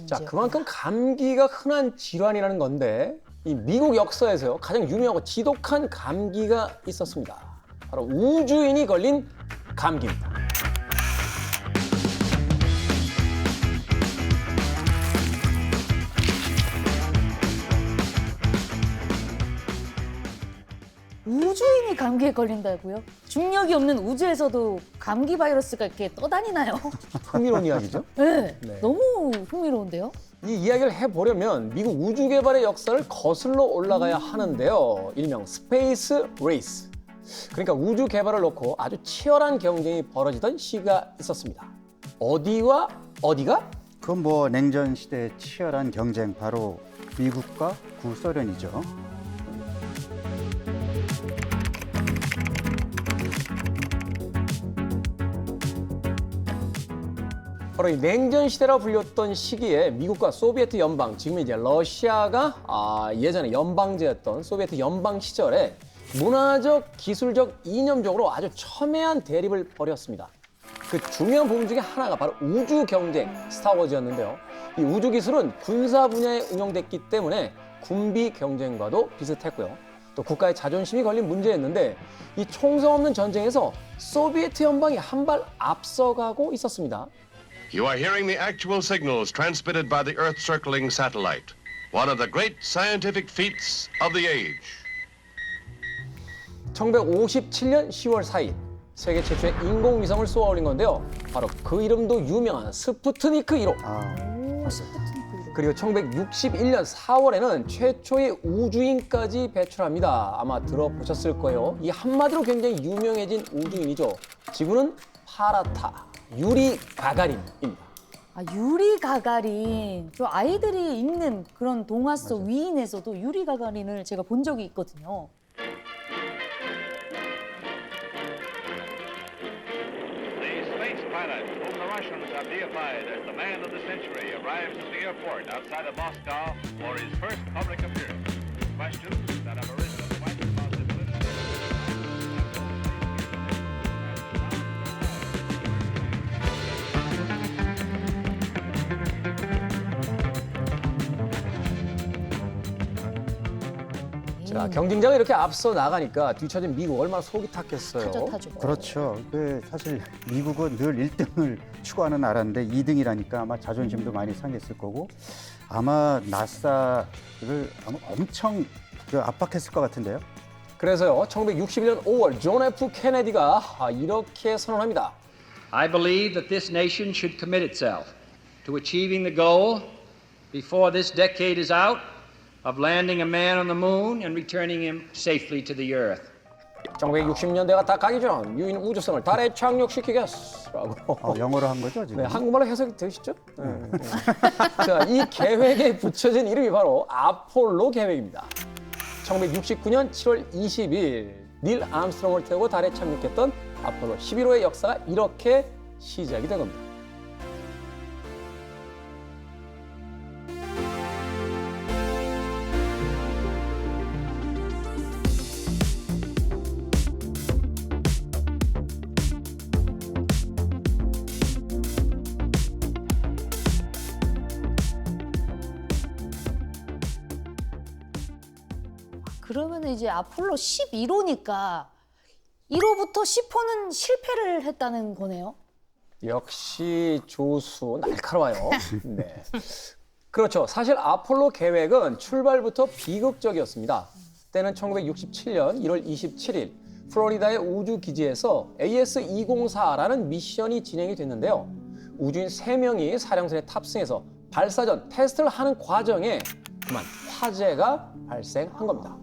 자, 그만큼 감기가 흔한 질환이라는 건데 이 미국 역사에서요 가장 유명하고 지독한 감기가 있었습니다. 바로 우주인이 걸린 감기입니다. 우주인이 감기에 걸린다고요? 중력이 없는 우주에서도 감기 바이러스가 이렇게 떠다니나요? 흥미로운 이야기죠. 네, 네. 너무 흥미로운데요? 이 이야기를 해보려면 미국 우주 개발의 역사를 거슬러 올라가야 하는데요. 일명 스페이스 레이스. 그러니까 우주 개발을 놓고 아주 치열한 경쟁이 벌어지던 시기가 있었습니다. 어디와 어디가? 그건 뭐 냉전 시대의 치열한 경쟁, 바로 미국과 구소련이죠. 바로 이 냉전 시대라 불렸던 시기에 미국과 소비에트 연방, 지금 이제 러시아가 예전에 연방제였던 소비에트 연방 시절에 문화적, 기술적, 이념적으로 아주 첨예한 대립을 벌였습니다. 그 중요한 부분 중에 하나가 바로 우주 경쟁, 스타워즈였는데요. 이 우주 기술은 군사 분야에 응용됐기 때문에 군비 경쟁과도 비슷했고요. 또 국가의 자존심이 걸린 문제였는데 이 총성 없는 전쟁에서 소비에트 연방이 한 발 앞서가고 있었습니다. You are hearing the actual signals transmitted by the Earth-circling satellite, one of the great scientific feats of the age. 1957년 10월 4일 세계 최초의 인공위성을 쏘아 올린 건데요. 바로 그 이름도 유명한 스푸트니크 1호. 오, 스푸트니크. 그리고 1961년 4월에는 최초의 우주인까지 배출합니다. 아마 들어보셨을 거예요. 이 한마디로 굉장히 유명해진 우주인이죠. 지구는 파랗다. 유리 가가린입니다. 아, 유리 가가린. 저 아이들이 읽는 그런 동화 속 위인에서도 유리 가가린을 제가 본 적이 있거든요. The space pilot, whom the Russians have deified as the man of the century, arrives at the airport outside of Moscow for his first public appearance. Questions that have arisen at twice the possibility. 자, 경쟁자가 이렇게 앞서 나가니까 뒤처진 미국 얼마나 속이 탔겠어요. 타죠. 그렇죠. 사실 미국은 늘 1등을 추구하는 나라인데 2등이라니까 아마 자존심도 많이 상했을 거고, 아마 나사를 엄청 압박했을 것 같은데요. 그래서요, 1961년 5월 존 F 케네디가 이렇게 선언합니다. I believe that this nation should commit itself to achieving the goal before this decade is out of landing a man on the moon and returning him safely to the earth. 1960년대가 다 가기 전 유인 우주선을 달에 착륙시키겠어라고. 영어로 한 거죠, 지금? 네, 한국말로 해석이 되시죠? 네. 자, 이 계획에 붙여진 이름이 바로 아폴로 계획입니다. 1969년 7월 20일 닐 암스트롱을 태우고 달에 착륙했던 아폴로 11호의 역사가 이렇게 시작이 된 겁니다. 그러면 이제 아폴로 11호니까 1호부터 10호는 실패를 했다는 거네요. 역시 조수 날카로워요. 네. 그렇죠. 사실 아폴로 계획은 출발부터 비극적이었습니다. 때는 1967년 1월 27일 플로리다의 우주기지에서 AS-204라는 미션이 진행이 됐는데요. 우주인 3명이 사령선에 탑승해서 발사 전 테스트를 하는 과정에 그만 화재가 발생한 겁니다.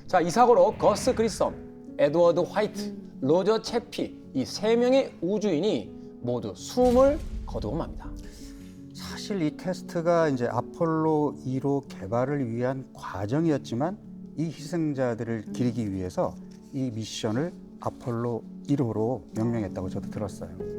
자, 이 사고로 거스 그리썸, 에드워드 화이트, 로저 채피 이 3명의 우주인이 모두 숨을 거두고 맙니다. 사실 이 테스트가 이제 아폴로 1호 개발을 위한 과정이었지만 이 희생자들을 기리기 위해서 이 미션을 아폴로 1호로 명명했다고 저도 들었어요.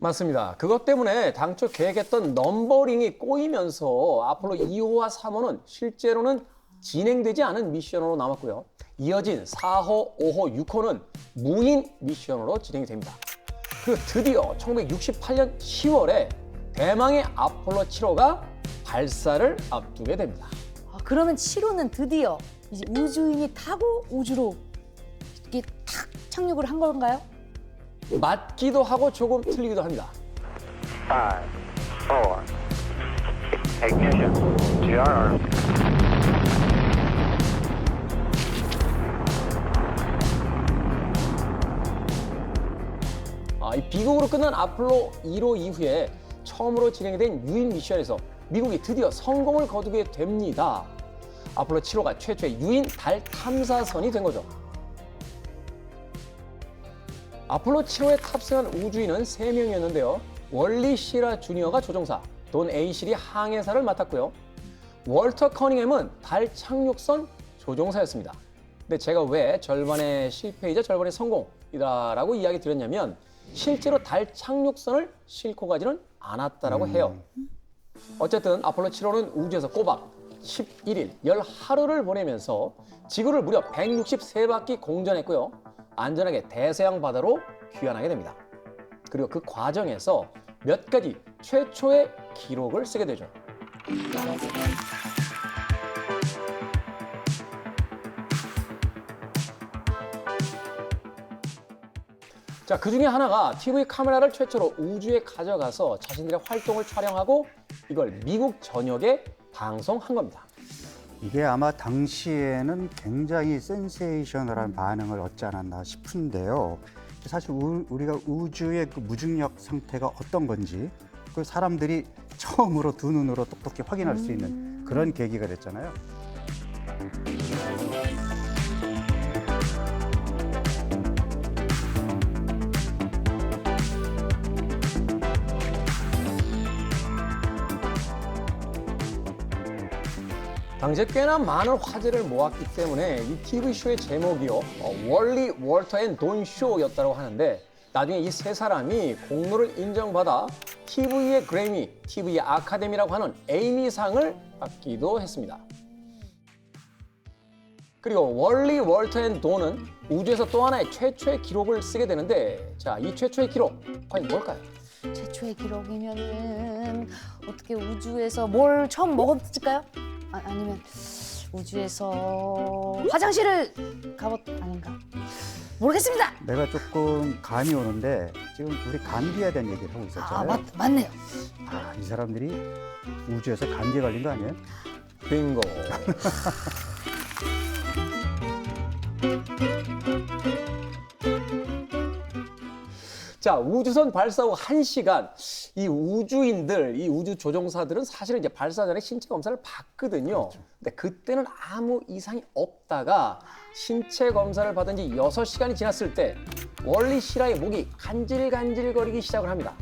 맞습니다. 그것 때문에 당초 계획했던 넘버링이 꼬이면서 아폴로 2호와 3호는 실제로는 진행되지 않은 미션으로 남았고요. 이어진 4호, 5호, 6호는 무인 미션으로 진행이 됩니다. 그리고 드디어 1968년 10월에 대망의 아폴로 7호가 발사를 앞두게 됩니다. 아, 그러면 7호는 드디어 이제 우주인이 타고 우주로 이렇게 탁 착륙을 한 건가요? 맞기도 하고 조금 틀리기도 합니다. 5, 4, ignition, GRR. 이 비극으로 끝난 아폴로 1호 이후에 처음으로 진행이 된 유인 미션에서 미국이 드디어 성공을 거두게 됩니다. 아폴로 7호가 최초의 유인 달 탐사선이 된 거죠. 아폴로 7호에 탑승한 우주인은 3명이었는데요. 월리 시라 주니어가 조종사, 돈 에이실이 항해사를 맡았고요. 월터 커닝햄은 달 착륙선 조종사였습니다. 근데 제가 왜 절반의 실패이자 절반의 성공이다라고 이야기 드렸냐면 실제로 달 착륙선을 싣고 가지는 않았다라고 해요. 어쨌든 아폴로 7호는 우주에서 꼬박 11일, 10하루를 보내면서 지구를 무려 163바퀴 공전했고요. 안전하게 대서양 바다로 귀환하게 됩니다. 그리고 그 과정에서 몇 가지 최초의 기록을 쓰게 되죠. 자, 그 중에 하나가 TV 카메라를 최초로 우주에 가져가서 자신들의 활동을 촬영하고 이걸 미국 전역에 방송한 겁니다. 이게 아마 당시에는 굉장히 센세이셔널한 반응을 얻지 않았나 싶은데요. 사실 우리가 우주의 그 무중력 상태가 어떤 건지 그 사람들이 처음으로 두 눈으로 똑똑히 확인할 수 있는 그런 계기가 됐잖아요. 당시에 꽤나 많은 화제를 모았기 때문에 이 TV쇼의 제목이요. 월리, 월터 앤 돈 쇼였다고 하는데 나중에 이 세 사람이 공로를 인정받아 TV의 그래미, TV의 아카데미라고 하는 에이미상을 받기도 했습니다. 그리고 월리, 월터 앤 돈은 우주에서 또 하나의 최초의 기록을 쓰게 되는데 자, 이 최초의 기록 과연 뭘까요? 최초의 기록이면은 어떻게 우주에서 뭘 처음 먹었을까요? 아니면 우주에서 화장실을 아닌가? 모르겠습니다. 내가 조금 감이 오는데 지금 우리 감기에 대한 얘기를 하고 있었잖아요. 맞네요. 이 사람들이 우주에서 감기에 걸린 거 아니에요? 빙고. 자, 우주선 발사 후 1시간, 이 우주인들, 이 우주 조종사들은 사실은 이제 발사 전에 신체 검사를 받거든요. 근데 그때는 아무 이상이 없다가 신체 검사를 받은 지 6시간이 지났을 때 월리 시라의 목이 간질간질거리기 시작을 합니다.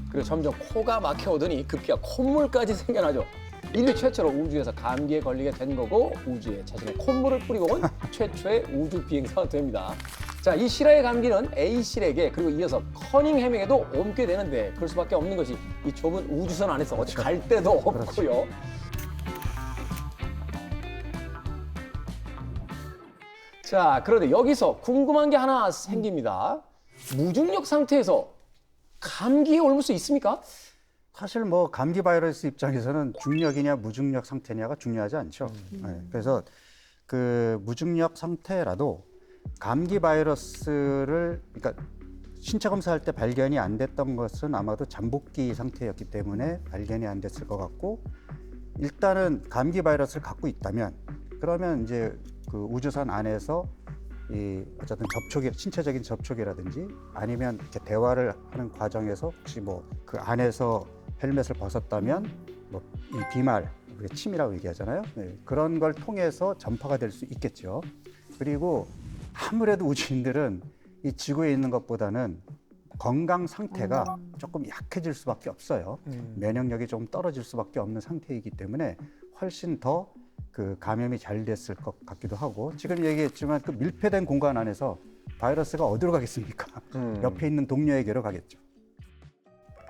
그리고 점점 코가 막혀오더니 급기야 콧물까지 생겨나죠. 인류 최초로 우주에서 감기에 걸리게 된 거고 우주에 자신의 콧물을 뿌리고 온 최초의 우주 비행사가 됩니다. 자, 이 시라의 감기는 에이실에게 그리고 이어서 커닝햄에게도 옮게 되는데 그럴 수밖에 없는 것이 이 좁은 우주선 안에서 어디 갈 데도 없고요. 자, 그런데 여기서 궁금한 게 하나 생깁니다. 무중력 상태에서 감기에 옮을 수 있습니까? 사실 뭐 감기 바이러스 입장에서는 중력이냐 무중력 상태냐가 중요하지 않죠. 네, 그래서 그 무중력 상태라도 감기 바이러스를 그러니까 신체 검사할 때 발견이 안 됐던 것은 아마도 잠복기 상태였기 때문에 발견이 안 됐을 것 같고 일단은 감기 바이러스를 갖고 있다면 그러면 이제 그 우주선 안에서 이 어쨌든 신체적인 접촉이라든지 아니면 이렇게 대화를 하는 과정에서 혹시 뭐 그 안에서 헬멧을 벗었다면 뭐 이 비말, 우리가 침이라고 얘기하잖아요. 네, 그런 걸 통해서 전파가 될 수 있겠죠. 그리고 아무래도 우주인들은 이 지구에 있는 것보다는 건강 상태가 조금 약해질 수밖에 없어요. 면역력이 좀 떨어질 수밖에 없는 상태이기 때문에 훨씬 더 그 감염이 잘 됐을 것 같기도 하고 지금 얘기했지만 그 밀폐된 공간 안에서 바이러스가 어디로 가겠습니까? 옆에 있는 동료에게로 가겠죠.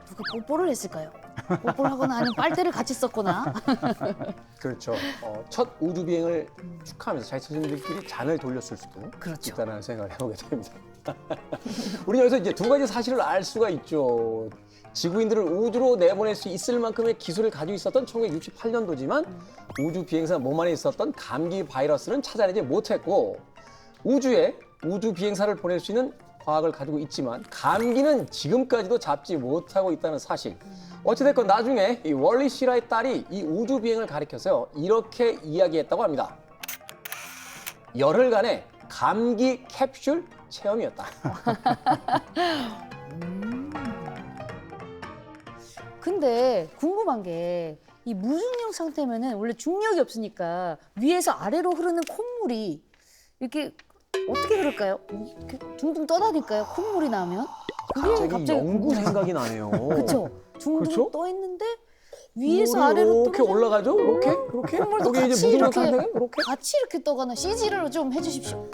누가 뽀뽀를 했을까요? 뽀뽀를 하거나 아니면 빨대를 같이 썼거나. 그렇죠. 첫 우주 비행을 축하하면서 자신들끼리 잔을 돌렸을 수도 그렇죠. 있다는 생각을 해보게 됩니다. 우리 여기서 이제 두 가지 사실을 알 수가 있죠. 지구인들을 우주로 내보낼 수 있을 만큼의 기술을 가지고 있었던 1968년도지만 우주 비행사 몸 안에 있었던 감기 바이러스는 찾아내지 못했고 우주에 우주 비행사를 보낼 수 있는 과학을 가지고 있지만 감기는 지금까지도 잡지 못하고 있다는 사실. 어찌됐건 나중에 이 월리 시라의 딸이 이 우주 비행을 가리켜서요 이렇게 이야기했다고 합니다. 열흘간의 감기 캡슐 체험이었다. 근데 궁금한 게 이 무중력 상태면은 원래 중력이 없으니까 위에서 아래로 흐르는 콧물이 이렇게 어떻게 흐를까요? 이렇게 둥둥 떠다닐까요? 콧물이 나면? 그게 갑자기 연구 생각이 나네요. 그렇죠. 둥둥 그렇죠? 떠 있는데 위에서 아래로 이렇게 올라가죠? 이렇게? 이렇게? 콧물도 거기 이제 같이 무중력 이렇게 상태가 이렇게? 같이 이렇게 떠가나 CG를 좀 해주십시오.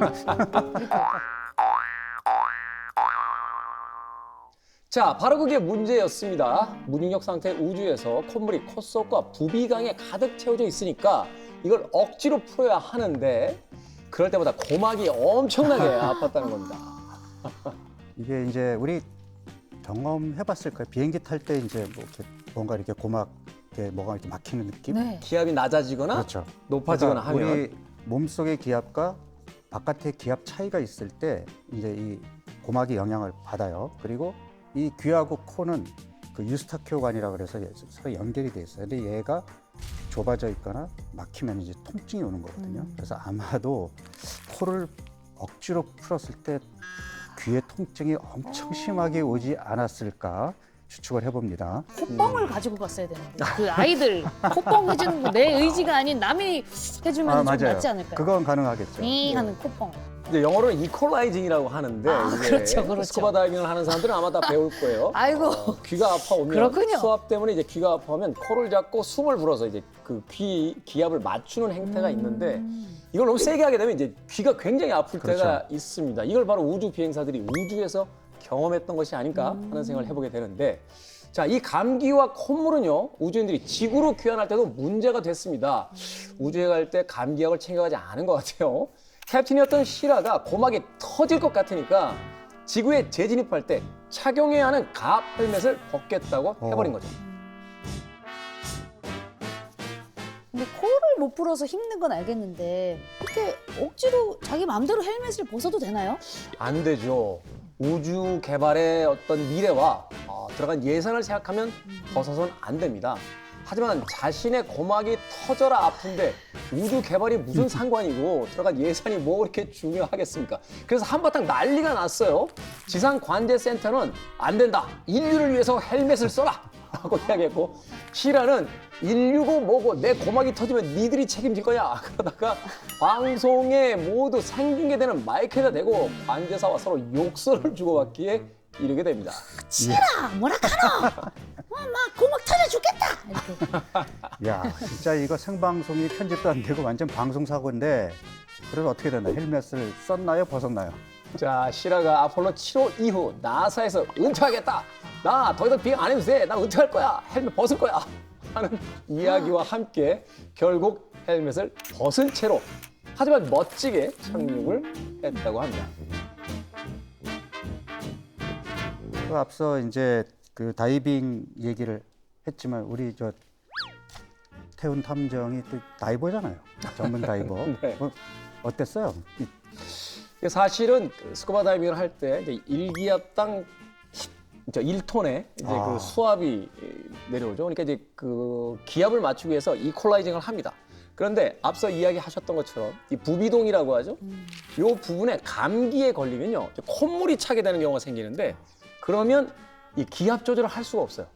자, 바로 그게 문제였습니다. 무중력 상태 우주에서 콧물이 콧속과 부비강에 가득 채워져 있으니까 이걸 억지로 풀어야 하는데 그럴 때마다 고막이 엄청나게 아팠다는 겁니다. 이게 이제 우리 경험해봤을 거예요. 비행기 탈 때 이제 뭐 이렇게 뭔가 이렇게 고막에 뭐가 이렇게 막히는 느낌? 네. 기압이 낮아지거나 그렇죠. 높아지거나 그러니까 하면 우리 몸속의 기압과 바깥의 기압 차이가 있을 때 이제 이 고막이 영향을 받아요. 그리고 이 귀하고 코는 그 유스타키오관이라 그래서 서로 연결이 돼 있어요. 근데 얘가 좁아져 있거나 막히면 이제 통증이 오는 거거든요. 그래서 아마도 코를 억지로 풀었을 때 귀의 통증이 엄청 심하게 오지 않았을까 추측을 해봅니다. 콧뻥을 가지고 갔어야 되는데 그 아이들 콧뻥 해주는 거 내 의지가 아닌 남이 해주면 좀 맞아요. 낫지 않을까요? 그건 가능하겠죠. 이 하는 콧뻥. 이제 영어로는 이퀄라이징이라고 하는데 이제 그렇죠, 그렇죠. 스쿠버 다이빙을 하는 사람들은 아마 다 배울 거예요. 아이고. 귀가 아파오면 그렇군요. 수압 때문에 이제 귀가 아파오면 코를 잡고 숨을 불어서 이제 그 기압을 맞추는 행태가 있는데 이걸 너무 세게 하게 되면 이제 귀가 굉장히 아플 그렇죠. 때가 있습니다. 이걸 바로 우주 비행사들이 우주에서 경험했던 것이 아닐까 하는 생각을 해보게 되는데 자, 이 감기와 콧물은요 우주인들이 지구로 귀환할 때도 문제가 됐습니다. 우주에 갈 때 감기약을 챙겨가지 않은 것 같아요. 캡틴이었던 시라가 고막이 터질 것 같으니까 지구에 재진입할 때 착용해야 하는 가압 헬멧을 벗겠다고 해버린 거죠. 근데 코를 못 풀어서 힘든 건 알겠는데 이렇게 억지로 자기 마음대로 헬멧을 벗어도 되나요? 안 되죠. 우주 개발의 어떤 미래와 들어간 예산을 생각하면 벗어서는 안 됩니다. 하지만 자신의 고막이 터져라 아픈데 우주 개발이 무슨 상관이고 들어간 예산이 뭐 그렇게 중요하겠습니까? 그래서 한바탕 난리가 났어요. 지상관제센터는 안 된다. 인류를 위해서 헬멧을 써라. 라고 이야기했고 시라는 인류고 뭐고 내 고막이 터지면 니들이 책임질 거냐. 그러다가 방송에 모두 생중계되는 마이크에다 대고 관제사와 서로 욕설을 주고받기에 이르게 됩니다. 치라 뭐라 카노. 막 고막 터져 죽겠다. 이렇게. 야, 진짜 이거 생방송이 편집도 안 되고 완전 방송 사고인데 그래서 어떻게 됐나? 헬멧을 썼나요? 벗었나요? 자, 시라가 아폴로 7호 이후 나사에서 은퇴하겠다. 나 더 이상 비행 안 해도 돼. 나 은퇴할 거야. 헬멧 벗을 거야. 하는 이야기와 함께 결국 헬멧을 벗은 채로 하지만 멋지게 착륙을 했다고 합니다. 그 앞서 이제 그 다이빙 얘기를 했지만 우리 저 태운 탐정이 또 다이버잖아요. 전문 다이버. 네. 어땠어요? 사실은 그 스쿠버 다이빙을 할 때 일기압당 1톤의 이제 그 수압이 내려오죠. 그러니까 이제 그 기압을 맞추기 위해서 이퀄라이징을 합니다. 그런데 앞서 이야기하셨던 것처럼 이 부비동이라고 하죠. 이 부분에 감기에 걸리면요, 콧물이 차게 되는 경우가 생기는데 그러면 이 기압 조절을 할 수가 없어요.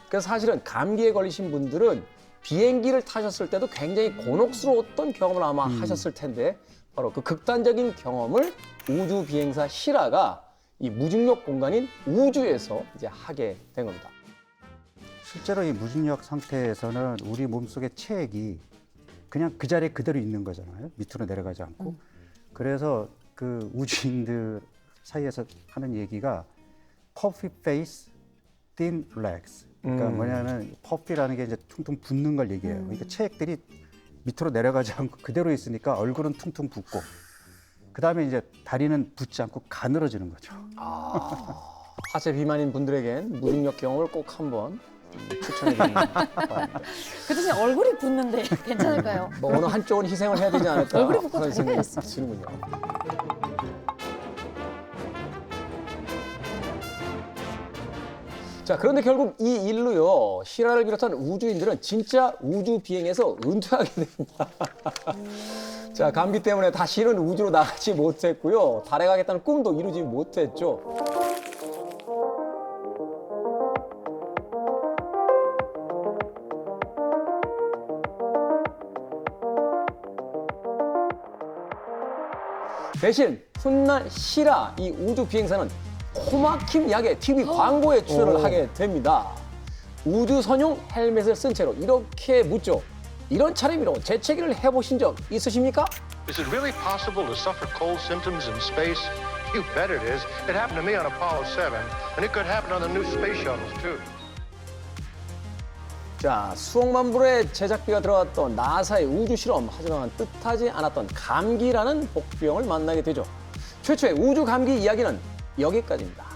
그래서 사실은 감기에 걸리신 분들은 비행기를 타셨을 때도 굉장히 곤혹스러웠던 경험을 아마 하셨을 텐데 바로 그 극단적인 경험을 우주 비행사 시라가 이 무중력 공간인 우주에서 이제 하게 된 겁니다. 실제로 이 무중력 상태에서는 우리 몸속의 체액이 그냥 그 자리에 그대로 있는 거잖아요. 밑으로 내려가지 않고. 그래서 그 우주인들 사이에서 하는 얘기가 puffy face, thin legs. 그러니까 뭐냐면 퍼피라는 게 이제 퉁퉁 붓는 걸 얘기해요. 그러니까 체액들이 밑으로 내려가지 않고 그대로 있으니까 얼굴은 퉁퉁 붓고 그다음에 이제 다리는 붓지 않고 가늘어지는 거죠. 하체 비만인 분들에겐 무중력 경험을 꼭 한번 추천해드립니다. 그 대신 얼굴이 붓는데 괜찮을까요? 뭐 어느 한쪽은 희생을 해야 되지 않을까 얼굴이 붓고 그런 다리가 생각이 있어요. 드는군요. 자, 그런데 결국 이 일로요, 시라를 비롯한 우주인들은 진짜 우주 비행에서 은퇴하게 됩니다. 자, 감기 때문에 다시는 우주로 나가지 못했고요. 달에 가겠다는 꿈도 이루지 못했죠. 대신 훗날 시라 이 우주 비행사는 코막힘 약의 TV 광고에 출연을 하게 됩니다. 우주 선용 헬멧을 쓴 채로 이렇게 묻죠. 이런 차림으로 재채기를 해보신 적 있으십니까? Is it really possible to suffer cold symptoms in space? You bet it is. It happened to me on Apollo 7, and it could happen on the new space shuttles, too. 자, 수억만 불의 제작비가 들어갔던 나사의 우주 실험, 하지만 뜻하지 않았던 감기라는 복병을 만나게 되죠. 최초의 우주 감기 이야기는 여기까지입니다.